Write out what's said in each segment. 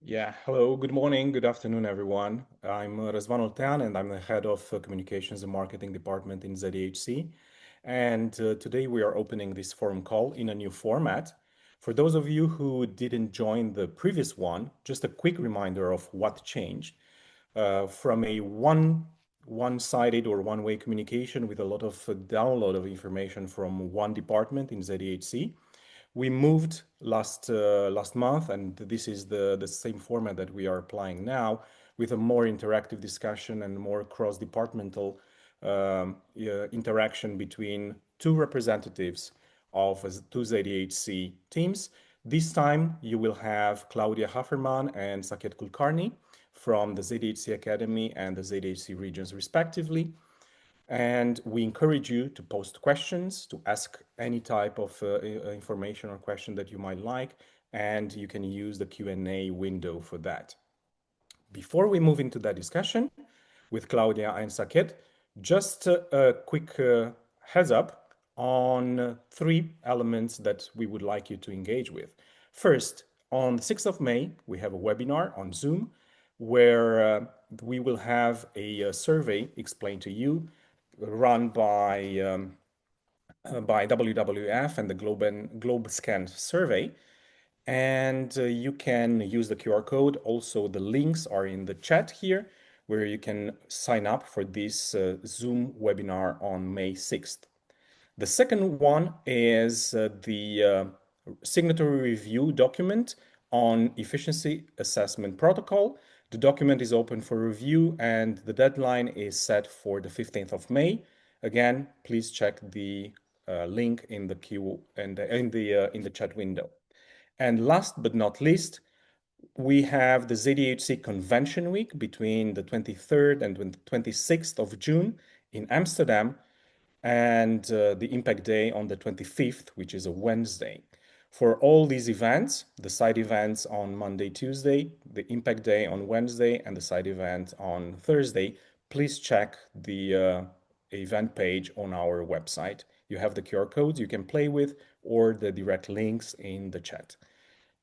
Yeah, hello, good morning, good afternoon, everyone. I'm Razvan Oltean, and I'm the head of Communications and Marketing Department in ZDHC. And today we are opening this forum call in a new format. For those of you who didn't join the previous one, just a quick reminder of what changed. From a one-sided or one-way communication with a lot of download of information from one department in ZDHC, we moved last month, and this is the same format that we are applying now, with a more interactive discussion and more cross-departmental interaction between two representatives of two ZDHC teams. This time you will have Claudia Hafferman and Saket Kulkarni from the ZDHC Academy and the ZDHC regions respectively. And we encourage you to post questions, to ask any type of information or question that you might like, and you can use the Q&A window for that. Before we move into that discussion with Claudia and Saket, just a quick heads up on three elements that we would like you to engage with. First, on the 6th of May, we have a webinar on Zoom where we will have a survey explained to you run by WWF and the GlobeScan survey. And you can use the QR code. Also, the links are in the chat here, where you can sign up for this Zoom webinar on May 6th. The second one is the signatory review document on efficiency assessment protocol. The document is open for review and the deadline is set for the 15th of May. Again, please check the link in the queue and in the chat window. And last but not least, we have the ZDHC Convention Week between the 23rd and 26th of June in Amsterdam, and the Impact Day on the 25th, which is a Wednesday. For all these events, the side events on Monday, Tuesday, the Impact Day on Wednesday, and the side event on Thursday, please check the event page on our website. You have the QR codes you can play with or the direct links in the chat.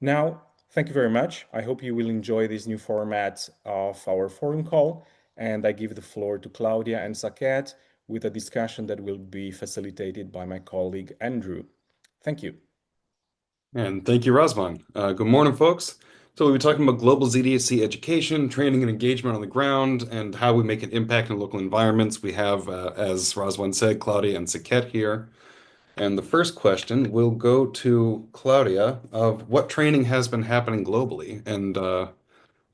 Now, thank you very much. I hope you will enjoy this new format of our forum call, and I give the floor to Claudia and Saket with a discussion that will be facilitated by my colleague Andrew. Thank you. And thank you, Razvan. Good morning, folks. So we'll be talking about global ZDHC education, training and engagement on the ground, and how we make an impact in local environments. We have, as Razvan said, Claudia and Saket here. And the first question will go to Claudia of what training has been happening globally. And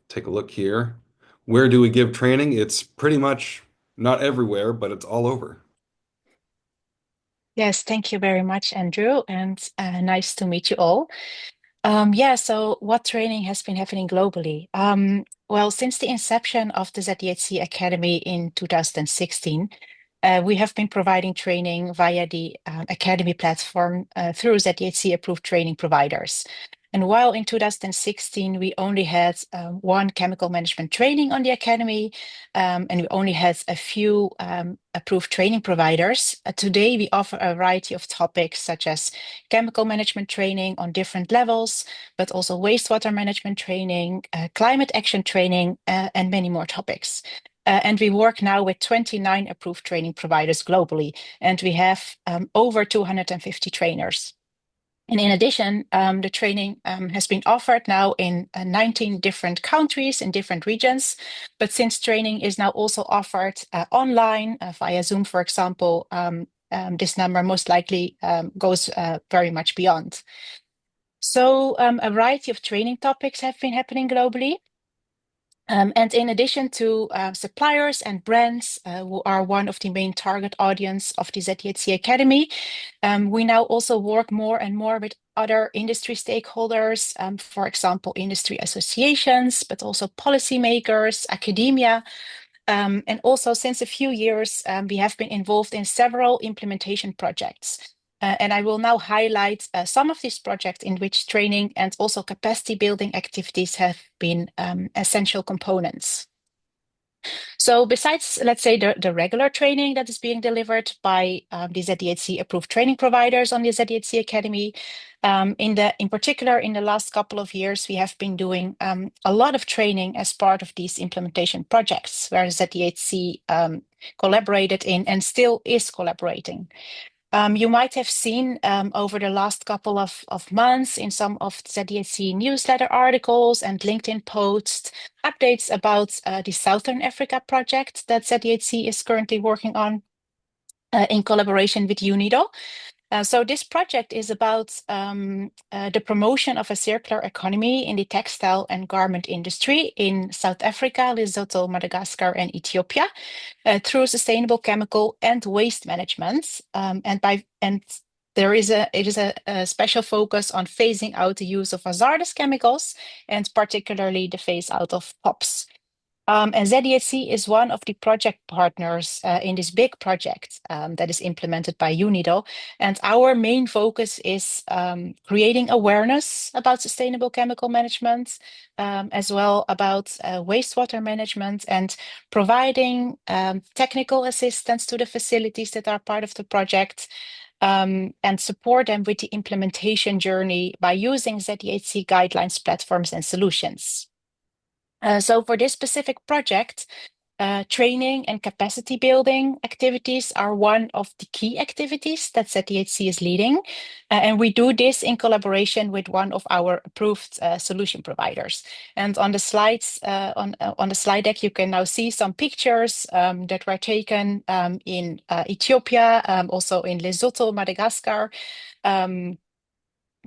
take a look here. Where do we give training? It's pretty much not everywhere, but it's all over. Yes, thank you very much, Andrew, and nice to meet you all. So what training has been happening globally? Well, since the inception of the ZDHC Academy in 2016, we have been providing training via the Academy platform through ZDHC approved training providers. And while in 2016 we only had one chemical management training on the Academy, and we only had a few approved training providers, today we offer a variety of topics such as chemical management training on different levels, but also wastewater management training, climate action training, and many more topics. And we work now with 29 approved training providers globally, and we have over 250 trainers. And in addition, the training has been offered now in 19 different countries in different regions. But since training is now also offered online via Zoom, for example, this number most likely goes very much beyond. So a variety of training topics have been happening globally. And in addition to suppliers and brands who are one of the main target audience of the ZDHC Academy, we now also work more and more with other industry stakeholders, for example, industry associations, but also policymakers, academia. And also since a few years, we have been involved in several implementation projects. And I will now highlight some of these projects in which training and also capacity building activities have been essential components. So besides, let's say, the regular training that is being delivered by the ZDHC approved training providers on the ZDHC Academy, In particular, in the last couple of years, we have been doing a lot of training as part of these implementation projects, where ZDHC collaborated in and still is collaborating. You might have seen over the last couple of months in some of ZDHC newsletter articles and LinkedIn posts, updates about the Southern Africa project that ZDHC is currently working on in collaboration with UNIDO. So this project is about the promotion of a circular economy in the textile and garment industry in South Africa, Lesotho, Madagascar, and Ethiopia through sustainable chemical and waste management. And there is a special focus on phasing out the use of hazardous chemicals and particularly the phase out of POPs. And ZDHC is one of the project partners in this big project that is implemented by UNIDO. And our main focus is creating awareness about sustainable chemical management, as well about wastewater management, and providing technical assistance to the facilities that are part of the project, and support them with the implementation journey by using ZDHC guidelines, platforms, and solutions. So for this specific project, training and capacity building activities are one of the key activities that ZDHC is leading. And we do this in collaboration with one of our approved solution providers. And on the slides, on the slide deck, you can now see some pictures that were taken in Ethiopia, also in Lesotho, Madagascar,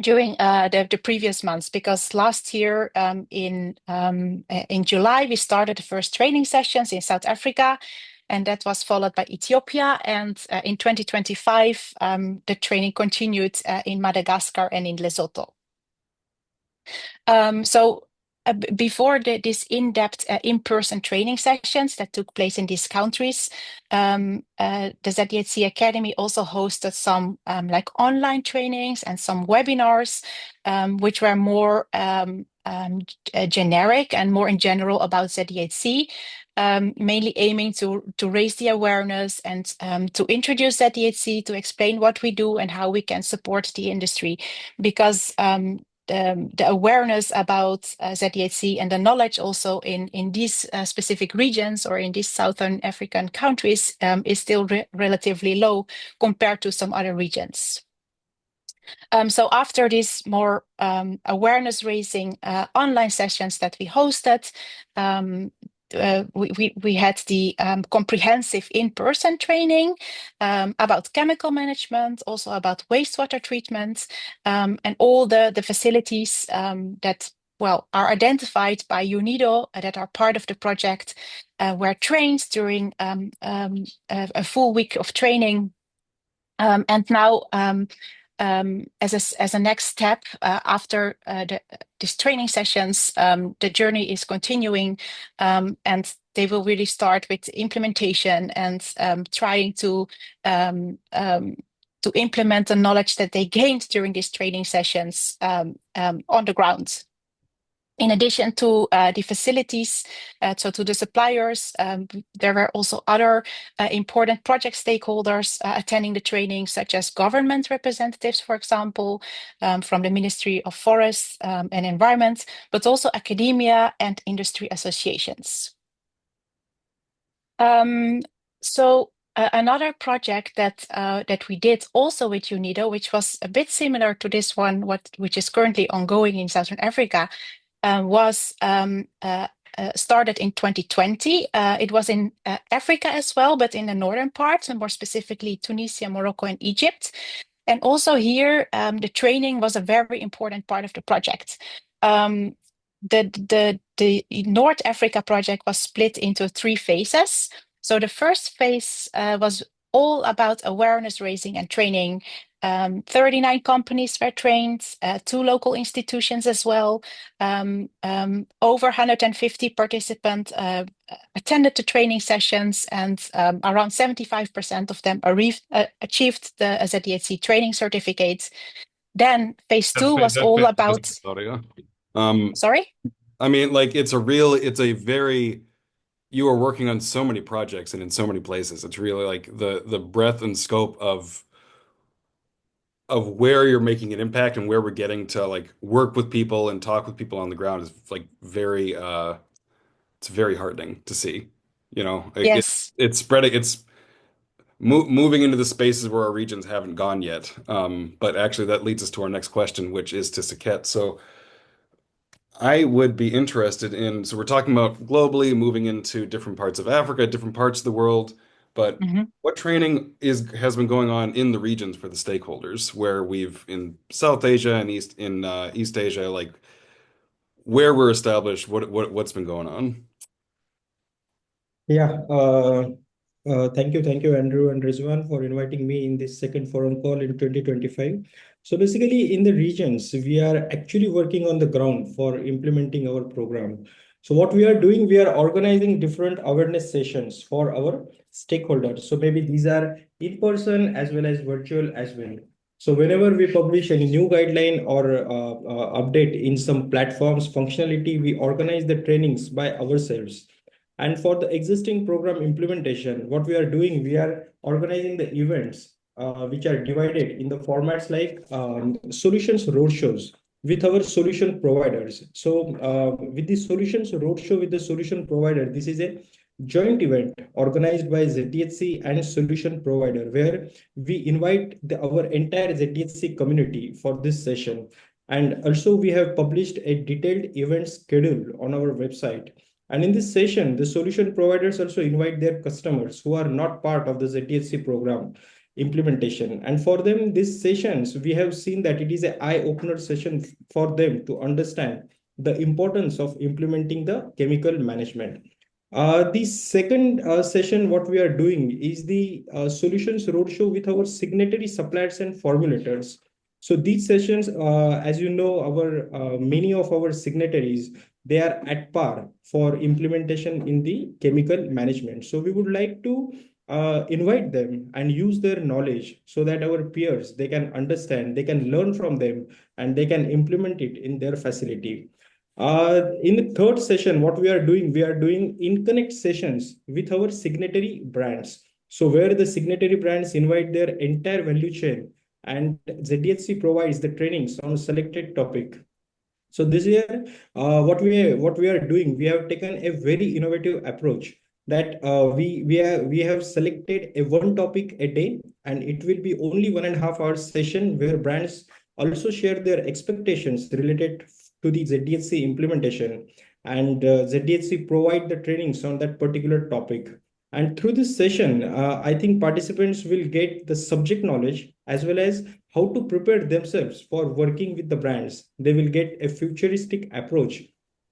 during the previous months, because last year in July we started the first training sessions in South Africa, and that was followed by Ethiopia. And in 2025, the training continued in Madagascar and in Lesotho. Before this in-depth in-person training sessions that took place in these countries, the ZDHC Academy also hosted some like online trainings and some webinars, which were more generic and more in general about ZDHC, mainly aiming to raise the awareness and to introduce ZDHC, to explain what we do and how we can support the industry, because the awareness about ZDHC and the knowledge also in these specific regions or in these Southern African countries is still relatively low compared to some other regions. So after these more awareness raising online sessions that we hosted, we had the comprehensive in-person training about chemical management, also about wastewater treatment, and all the facilities that are identified by UNIDO that are part of the project were trained during a full week of training. And now, as a next step after these training sessions, the journey is continuing, and they will really start with implementation and trying to implement the knowledge that they gained during these training sessions on the ground. In addition to the facilities, so to the suppliers, there were also other important project stakeholders attending the training, such as government representatives, for example, from the Ministry of Forests and Environment, but also academia and industry associations. Another project that we did also with UNIDO, which was a bit similar to this one, which is currently ongoing in Southern Africa, was started in 2020. It was in Africa as well, but in the northern parts, and more specifically Tunisia, Morocco, and Egypt. And also here, the training was a very important part of the project. The North Africa project was split into 3 phases. So the first phase was all about awareness raising and training. 39 companies were trained, 2 local institutions as well. Over 150 participants attended the training sessions, and around 75% of them achieved the ZDHC training certificates. Then phase 2 was all about... Sorry? I mean, like, you are working on so many projects and in so many places. It's really like the breadth and scope of of where you're making an impact and where we're getting to like work with people and talk with people on the ground is like very it's very heartening to see. You know, Yes. it's spreading, it's moving into the spaces where our regions haven't gone yet. But actually, that leads us to our next question, which is to Saket. So, I would be interested in, so we're talking about globally moving into different parts of Africa, different parts of the world, but Mhm. what training has been going on in the regions for the stakeholders where we've in South Asia and East Asia, like where we're established, what's been going on? Yeah, thank you, Andrew and Rizwan, for inviting me in this second forum call in 2025. So basically, in the regions, we are actually working on the ground for implementing our program. So what we are doing, we are organizing different awareness sessions for our stakeholders. So maybe these are in person as well as virtual as well. So whenever we publish any new guideline or update in some platforms functionality, we organize the trainings by ourselves. And for the existing program implementation, what we are doing, we are organizing the events which are divided in the formats like solutions roadshows with our solution providers. So with the solutions roadshow with the solution provider, this is a joint event organized by ZDHC and solution provider, where we invite our entire ZDHC community for this session. And also we have published a detailed event schedule on our website. And in this session, the solution providers also invite their customers who are not part of the ZTHC program implementation. And for them, these sessions, we have seen that it is an eye-opener session for them to understand the importance of implementing the chemical management. The second session, what we are doing is the solutions roadshow with our signatory suppliers and formulators. So these sessions, as you know, our many of our signatories, they are at par for implementation in the chemical management. So we would like to invite them and use their knowledge so that our peers, they can understand, they can learn from them, and they can implement it in their facility. In the third session, what we are doing in connect sessions with our signatory brands. So where the signatory brands invite their entire value chain, and ZDHC provides the trainings on selected topic. So this year, what we are doing, we have taken a very innovative approach that we have selected a one topic a day, and it will be only 1.5 hour session where brands also share their expectations related to the ZDHC implementation, and ZDHC provide the trainings on that particular topic. And through this session, I think participants will get the subject knowledge as well as how to prepare themselves for working with the brands. They will get a futuristic approach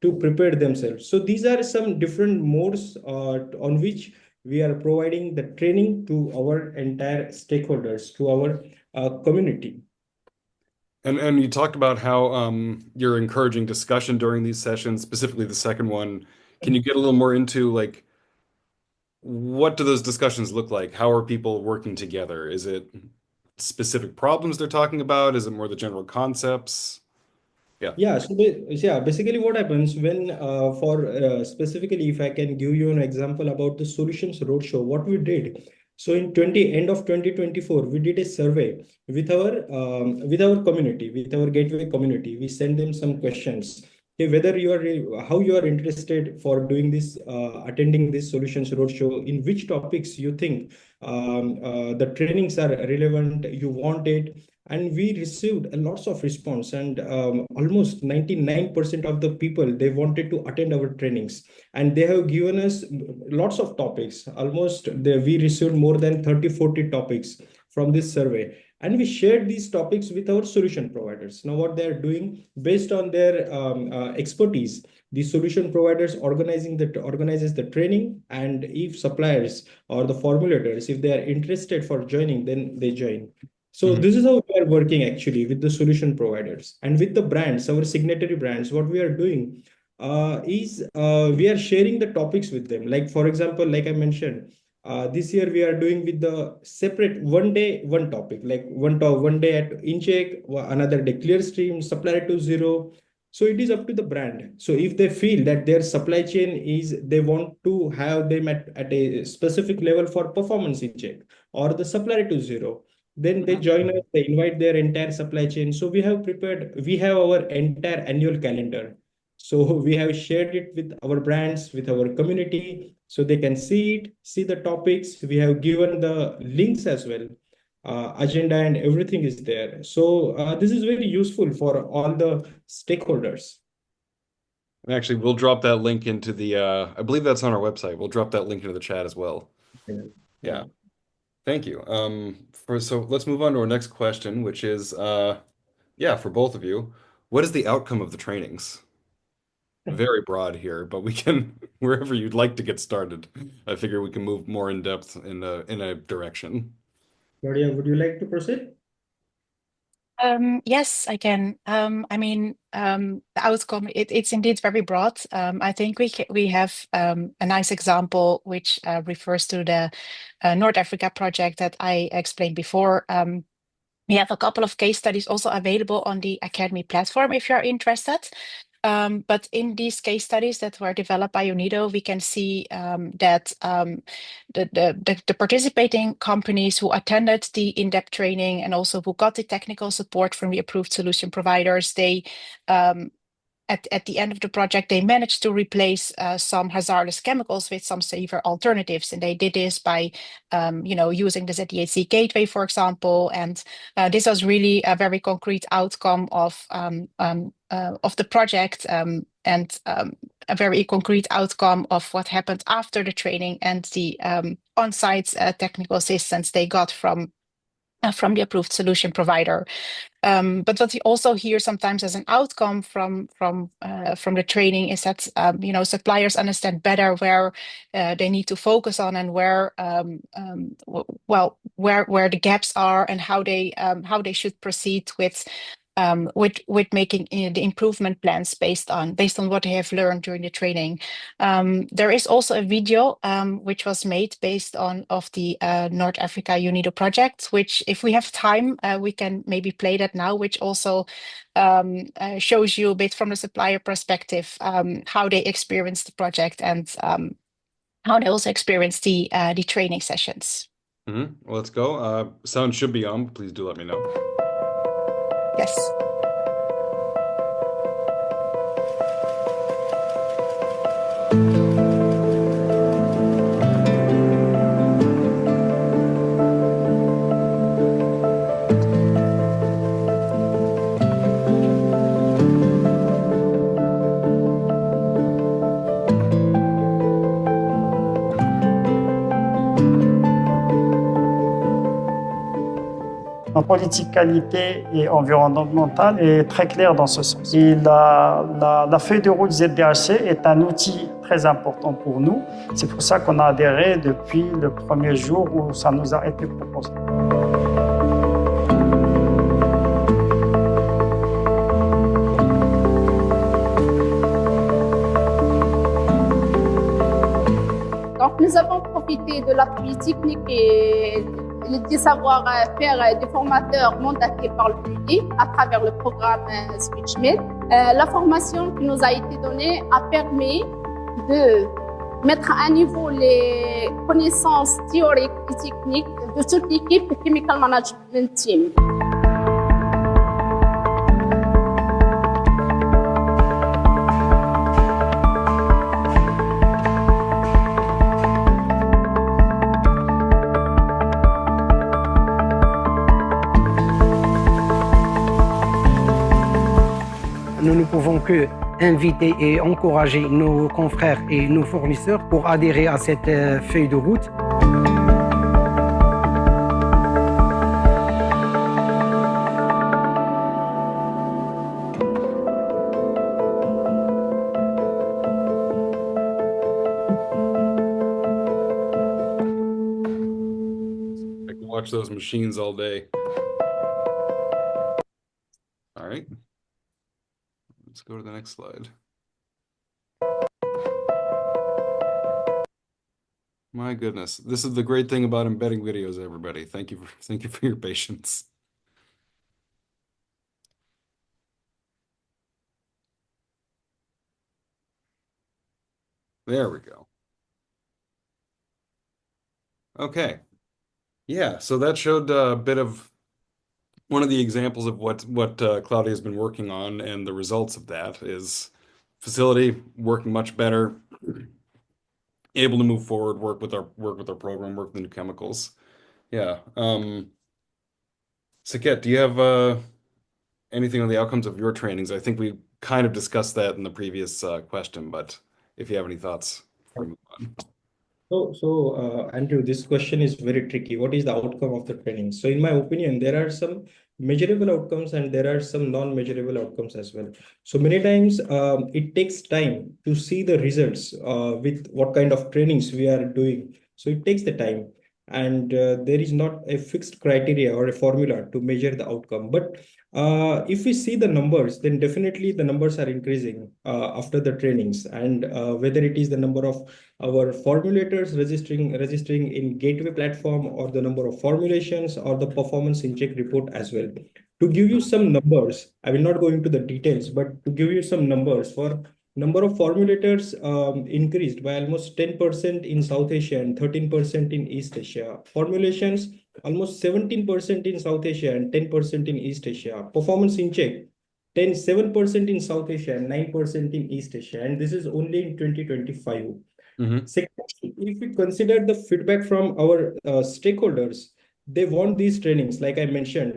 to prepare themselves. So these are some different modes on which we are providing the training to our entire stakeholders, to our community. And you talked about how you're encouraging discussion during these sessions, specifically the second one. Can you get a little more into like what do those discussions look like? How are people working together? Is it specific problems they're talking about? Is it more the general concepts? Yeah. Yeah, so basically what happens when for specifically, if I can give you an example about the solutions roadshow, what we did. So in end of 2024, we did a survey with our community, with our gateway community. We sent them some questions. Hey, whether you are how you are interested for doing this, attending this solutions roadshow, in which topics you think the trainings are relevant, you want it, and we received a lots of response, and almost 99% of the people, they wanted to attend our trainings, and they have given us lots of topics. We received more than 30-40 topics from this survey, and we shared these topics with our solution providers. Now what they are doing based on their expertise, the solution providers organizes the training, and if suppliers or the formulators, if they are interested for joining, then they join. So Mhm. this is how we are working actually with the solution providers and with the brands, our signatory brands. What we are doing is we are sharing the topics with them. Like for example, like I mentioned, this year we are doing with the separate one day, one topic, like one day at Incheck, another day Clearstream, supplier to zero. So it is up to the brand. So if they feel that their supply chain is, they want to have them at a specific level for performance in check or the supplier to zero, Then they join us, they invite their entire supply chain. So we have our entire annual calendar. So we have shared it with our brands, with our community, so they can see it, see the topics. We have given the links as well. Agenda and everything is there. So this is very useful for all the stakeholders. And actually, we'll drop that link into the, I believe that's on our website. We'll drop that link into the chat as well. Yeah. Yeah. Thank you. So let's move on to our next question, which is, yeah, for both of you, what is the outcome of the trainings? Very broad here, but we can, wherever you'd like to get started, I figure we can move more in depth in a direction. Claudia, would you like to proceed? Yes, I can. The outcome, it's indeed very broad. I think we have a nice example which refers to the North Africa project that I explained before. We have a couple of case studies also available on the Academy platform if you're interested. But in these case studies that were developed by UNIDO, we can see that the participating companies who attended the in-depth training and also who got the technical support from the approved solution providers, they at the end of the project, they managed to replace some hazardous chemicals with some safer alternatives. And they did this by, using the ZDHC gateway, for example. And this was really a very concrete outcome of the project and a very concrete outcome of what happened after the training and the on-site technical assistance they got from the approved solution provider. But what we also hear sometimes as an outcome from the training is that suppliers understand better where they need to focus on and where where the gaps are and how they should proceed with making the improvement plans based on what they have learned during the training. There is also a video which was made based on of the North Africa UNIDO project, which if we have time, we can maybe play that now, which also shows you a bit from the supplier perspective how they experienced the project and how they also experienced the training sessions. Well, let's go. Sound should be on. Please do let me know. Yes. Notre politique qualité et environnementale est très claire dans ce sens. Et la feuille de route ZDHC est un outil très important pour nous. C'est pour ça qu'on a adhéré depuis le premier jour où ça nous a été proposé. Donc nous avons profité de l'appui technique et du savoir-faire des formateurs mandatés par le public à travers le programme SwitchMed. La formation qui nous a été donnée a permis de mettre à niveau les connaissances théoriques et techniques de toute l'équipe Chemical Management Team. Nous ne pouvons que inviter et encourager nos confrères et nos fournisseurs pour adhérer à cette feuille de route. I can watch those machines all day. All right. Let's go to the next slide. My goodness. This is the great thing about embedding videos, everybody. Thank you for your patience. There we go. Okay. Yeah, so that showed a bit of one of the examples of what Claudia has been working on, and the results of that is facility working much better, able to move forward, work with our program, work with the new chemicals. Yeah. Saket, do you have anything on the outcomes of your trainings? I think we kind of discussed that in the previous question, but if you have any thoughts before we move on. Andrew, this question is very tricky. What is the outcome of the training? So, in my opinion, there are some measurable outcomes and there are some non-measurable outcomes as well. So, many times it takes time to see the results with what kind of trainings we are doing. So, it takes the time, and there is not a fixed criteria or a formula to measure the outcome. But if we see the numbers, then definitely the numbers are increasing after the trainings, and whether it is the number of our formulators registering in gateway platform, or the number of formulations, or the performance in check report as well. To give you some numbers, I will not go into the details, but to give you some numbers, for number of formulators increased by almost 10% in South Asia and 13% in East Asia. Formulations almost 17% in South Asia and 10% in East Asia. Performance in check 7% in South Asia and 9% in East Asia. And this is only in 2025. Secondly, if we consider the feedback from our stakeholders, they want these trainings. Like I mentioned,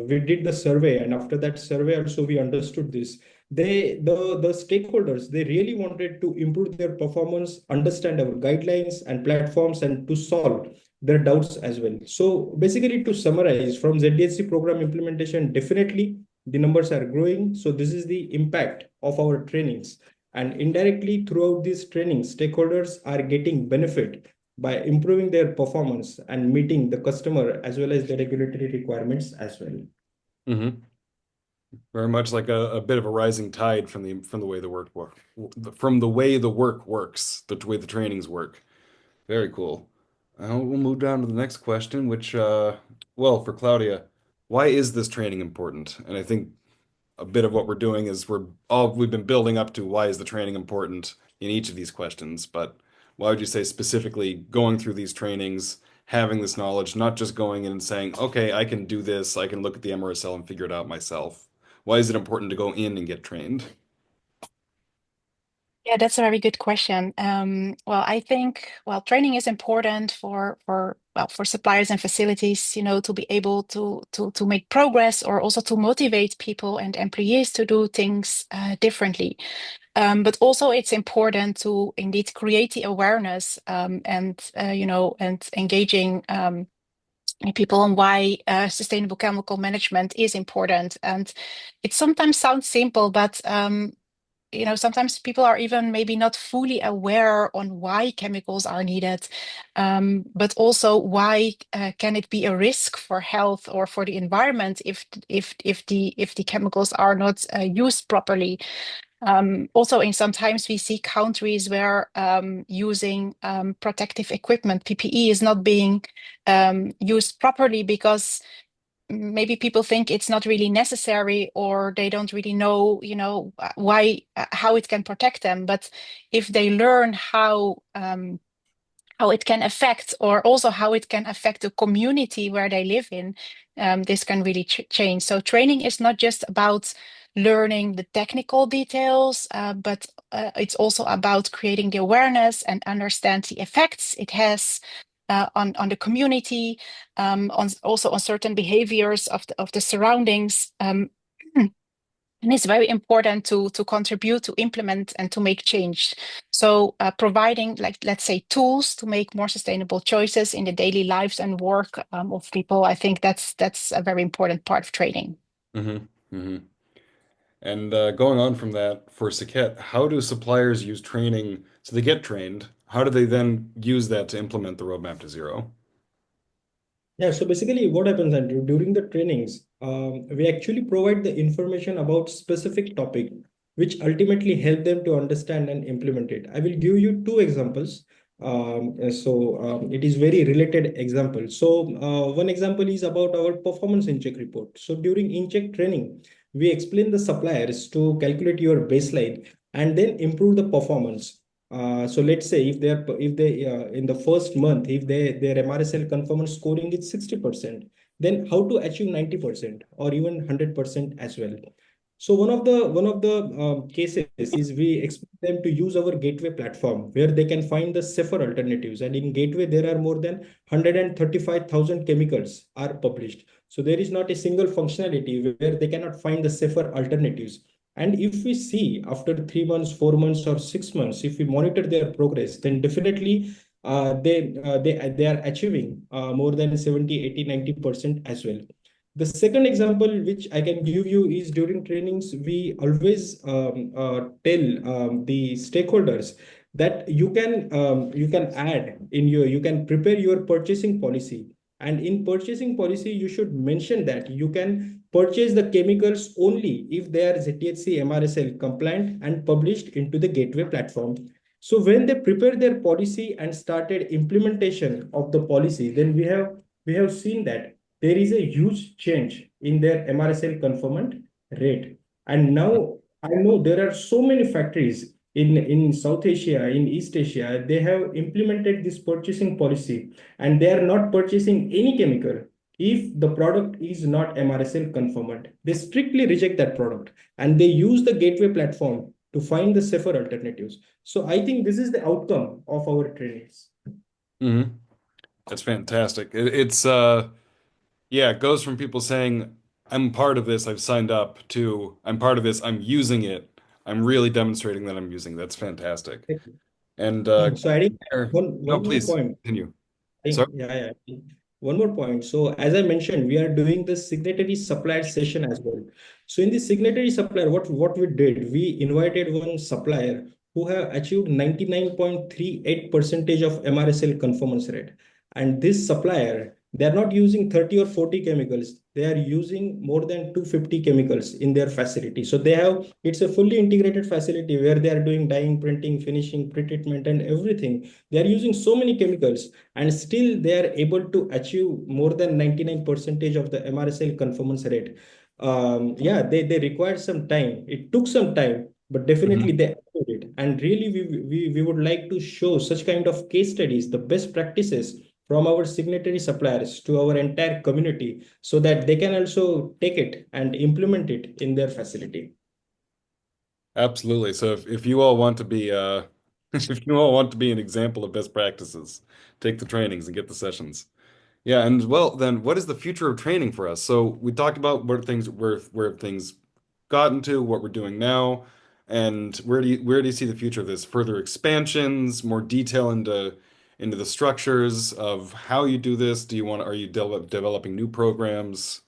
we did the survey, and after that survey also we understood this. The stakeholders, they really wanted to improve their performance, understand our guidelines and platforms, and to solve their doubts as well. So basically, to summarize, from ZDHC program implementation, definitely the numbers are growing. So this is the impact of our trainings. And indirectly, throughout these trainings, stakeholders are getting benefit by improving their performance and meeting the customer as well as the regulatory requirements as well. Mm-hmm. Very much like a bit of a rising tide from the way the work from the way the work works, the way the trainings work. Very cool. We'll move down to the next question, which, well, for Claudia, why is this training important? And I think a bit of what we're doing is we've been building up to why is the training important in each of these questions. But why would you say specifically going through these trainings, having this knowledge, not just going in and saying, okay, I can do this, I can look at the MRSL and figure it out myself. Why is it important to go in and get trained? Yeah, that's a very good question. Well, I think training is important for suppliers and facilities, to be able to make progress, or also to motivate people and employees to do things differently. But also it's important to indeed create the awareness and engaging people on why sustainable chemical management is important. And it sometimes sounds simple, but sometimes people are even maybe not fully aware on why chemicals are needed, but also why can it be a risk for health or for the environment if the chemicals are not used properly. Also, in sometimes we see countries where using protective equipment, PPE, is not being used properly because maybe people think it's not really necessary, or they don't really know, why, how it can protect them. But if they learn how it can affect, or also how it can affect the community where they live in, this can really change. So training is not just about learning the technical details, but it's also about creating the awareness and understand the effects it has on the community, also on certain behaviors of the surroundings. And it's very important to contribute, to implement, and to make change. So providing, let's say, tools to make more sustainable choices in the daily lives and work of people, I think that's a very important part of training. Mm-hmm. Mm-hmm. And going on from that, for Saket, how do suppliers use training? So they get trained. How do they then use that to implement the roadmap to zero? Yeah, so basically what happens, Andrew, during the trainings, we actually provide the information about specific topic, which ultimately help them to understand and implement it. I will give you two examples. It is very related example. So one example is about our performance in check report. So during in-check training, we explain the suppliers to calculate your baseline and then improve the performance. So let's say if they in the first month, if their MRSL conformance scoring is 60%, then how to achieve 90% or even 100% as well. So one of the cases is we expect them to use our gateway platform where they can find the safer alternatives. And in gateway, there are more than 135,000 chemicals are published. So there is not a single functionality where they cannot find the safer alternatives. And if we see after 3 months, 4 months, or 6 months, if we monitor their progress, then definitely they are achieving more than 70, 80, 90% as well. The second example which I can give you is during trainings, we always tell the stakeholders that you can add in you can prepare your purchasing policy. And in purchasing policy, you should mention that you can purchase the chemicals only if they are ZDHC MRSL compliant and published into the gateway platform. So when they prepare their policy and started implementation of the policy, then we have seen that there is a huge change in their MRSL conformant rate. And now I know there are so many factories in South Asia, in East Asia, they have implemented this purchasing policy and they are not purchasing any chemical if the product is not MRSL conformant. They strictly reject that product and they use the gateway platform to find the safer alternatives. So I think this is the outcome of our trainings. Mm-hmm. That's fantastic. It's yeah, it goes from people saying, I'm part of this, I've signed up, to I'm part of this, I'm using it. I'm really demonstrating that I'm using it. That's fantastic. And So I think no, one more please point. continue. Think, Sorry. yeah. One more point. So as I mentioned, we are doing the signatory supplier session as well. So in the signatory supplier, what we did, we invited one supplier who have achieved 99.38 percentage of MRSL conformance rate. And this supplier, they are not using 30 or 40 chemicals. They are using more than 250 chemicals in their facility. So it's a fully integrated facility where they are doing dyeing, printing, finishing, pre-treatment, and everything. They are using so many chemicals and still they are able to achieve more than 99 percentage of the MRSL conformance rate. Yeah, they required some time. It took some time, but definitely Mhm. they achieved it. And really, we would like to show such kind of case studies, the best practices from our signatory suppliers to our entire community, so that they can also take it and implement it in their facility. Absolutely. So if you all want to be if you all want to be an example of best practices, take the trainings and get the sessions. Yeah, and well, then what is the future of training for us? So we talked about where things gotten to, what we're doing now, and where do you see the future of this? Further expansions, more detail into the structures of how you do this? Are you developing new programs?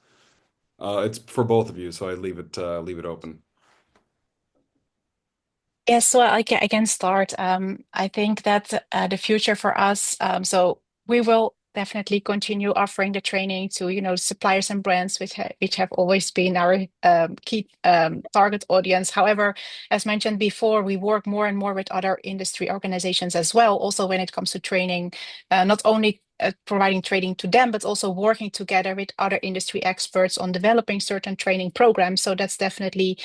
It's for both of you, so I leave it open. Yes, so I can start. I think that the future for us, so we will definitely continue offering the training to, suppliers and brands which have always been our key target audience. However, as mentioned before, we work more and more with other industry organizations as well. Also, when it comes to training, not only providing training to them, but also working together with other industry experts on developing certain training programs. So that's definitely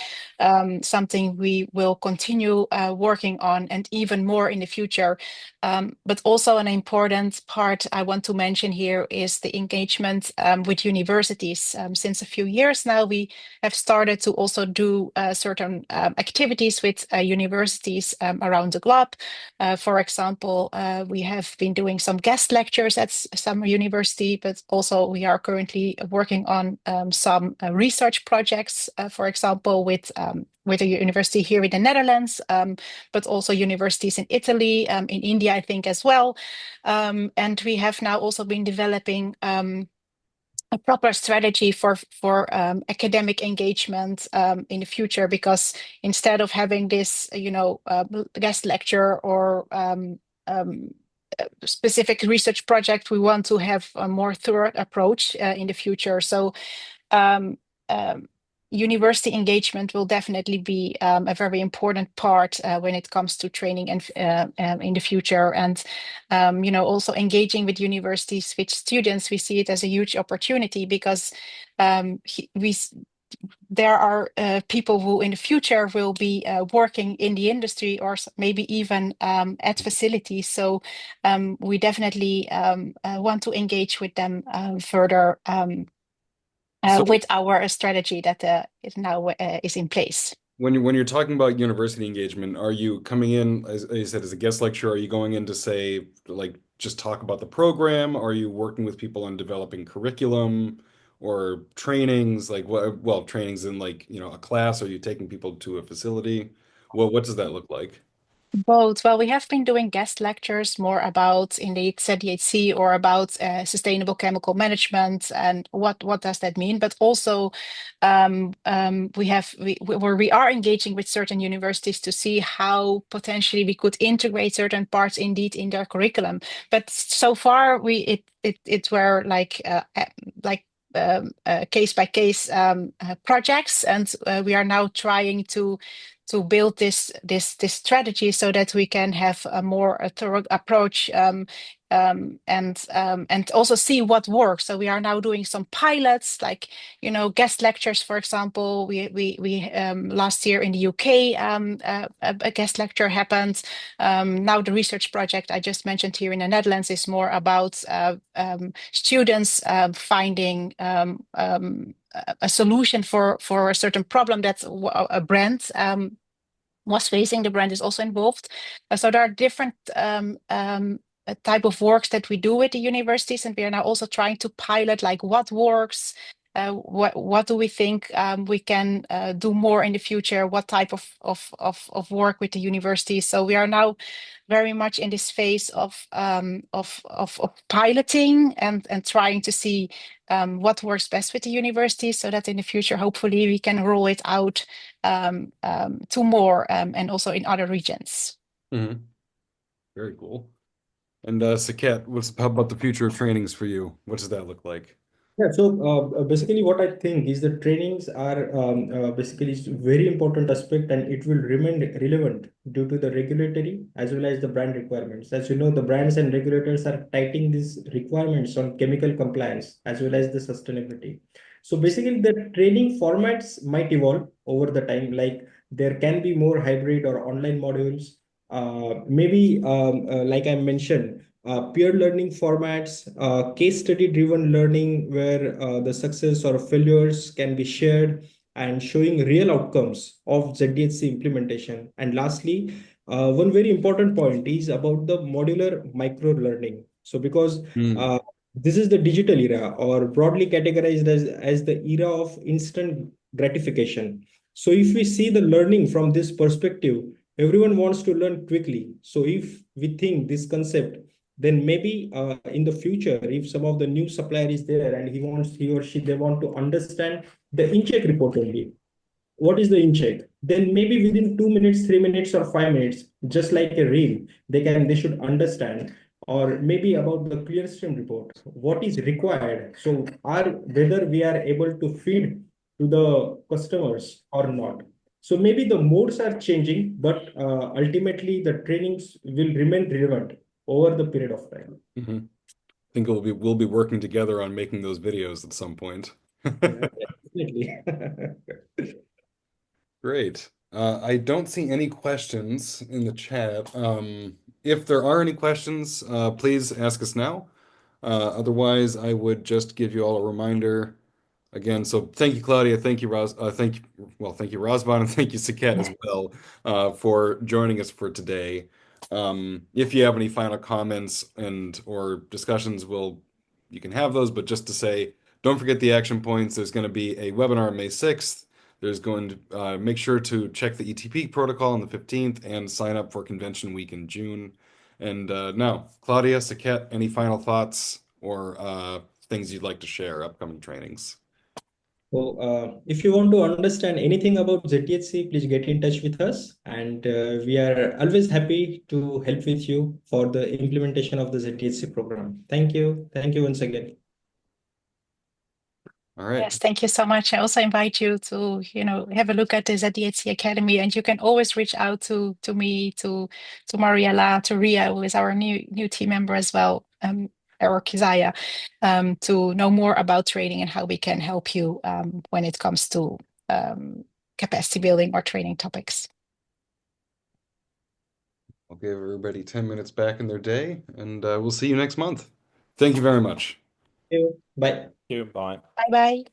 something we will continue working on, and even more in the future. But also an important part I want to mention here is the engagement with universities. Since a few years now, we have started to also do certain activities with universities around the globe. For example, we have been doing some guest lectures at some university, but also we are currently working on some research projects, for example, with a university here in the Netherlands, but also universities in Italy, in India, I think as well. And we have now also been developing a proper strategy for academic engagement in the future, because instead of having this, guest lecture or specific research project, we want to have a more thorough approach in the future. So um, university engagement will definitely be a very important part when it comes to training and in the future. And also engaging with universities, with students, we see it as a huge opportunity, because there are people who in the future will be working in the industry or maybe even at facilities. So we definitely want to engage with them further with our strategy that is now is in place. When you're talking about university engagement, are you coming in, as you said, as a guest lecturer? Are you going in to say, like, just talk about the program? Are you working with people on developing curriculum or trainings? Like, well, trainings in like, a class? Are you taking people to a facility? Well, what does that look like? Both. Well, we have been doing guest lectures more about in the ZDHC or about sustainable chemical management and what does that mean. But also, we are engaging with certain universities to see how potentially we could integrate certain parts indeed in their curriculum. But so far, it were like case by case projects, and we are now trying to build this strategy so that we can have a more thorough approach and also see what works. So we are now doing some pilots, like guest lectures, for example. We last year in the UK a guest lecture happened. Now the research project I just mentioned here in the Netherlands is more about students finding a solution for a certain problem that a brand was facing. The brand is also involved. So there are different type of works that we do with the universities, and we are now also trying to pilot like what works. What do we think we can do more in the future? What type of work with the universities? So we are now very much in this phase of piloting and trying to see what works best with the universities, so that in the future, hopefully, we can roll it out to more and also in other regions. Mm-hmm. Very cool. And Saket, how about the future of trainings for you? What does that look like? Yeah, so basically what I think is that trainings are basically very important aspect, and it will remain relevant due to the regulatory as well as the brand requirements. As you know, the brands and regulators are tightening these requirements on chemical compliance as well as the sustainability. So basically the training formats might evolve over the time, like there can be more hybrid or online modules. Maybe like I mentioned, peer learning formats, case study driven learning where the success or failures can be shared and showing real outcomes of ZDHC implementation. And lastly, one very important point is about the modular micro learning. So because Mm. this is the digital era, or broadly categorized as the era of instant gratification. So if we see the learning from this perspective, everyone wants to learn quickly. So if we think this concept, then maybe in the future, if some of the new supplier is there and he or she, they want to understand the in-check report only. What is the in-check? Then maybe within 2 minutes, 3 minutes, or 5 minutes, just like a reel, they should understand. Or maybe about the clear stream report, what is required. So whether we are able to feed to the customers or not. So maybe the modes are changing, but ultimately the trainings will remain relevant over the period of time. Mm-hmm. I think we'll be working together on making those videos at some point. Yeah, definitely. Great. I don't see any questions in the chat. If there are any questions, please ask us now. Otherwise, I would just give you all a reminder again. So thank you, Claudia. Thank you, thank you, Razvan, and thank you, Saket, as well, for joining us for today. If you have any final comments or discussions, you can have those. But just to say, don't forget the action points. There's going to be a webinar May 6th. There's going to make sure to check the ETP protocol on the 15th and sign up for Convention Week in June. And now, Claudia, Saket, any final thoughts or things you'd like to share, upcoming trainings? So if you want to understand anything about ZDHC, please get in touch with us. And we are always happy to help with you for the implementation of the ZDHC program. Thank you. Thank you once again. All right. Yes, thank you so much. I also invite you to, have a look at the ZDHC Academy, and you can always reach out to me, to Mariella, to Ria, who is our new team member as well, or Kizaya, to know more about training and how we can help you when it comes to capacity building or training topics. I'll give everybody 10 minutes back in their day, and we'll see you next month. Thank you very much. Thank you. Bye. Thank you. Bye. Bye bye.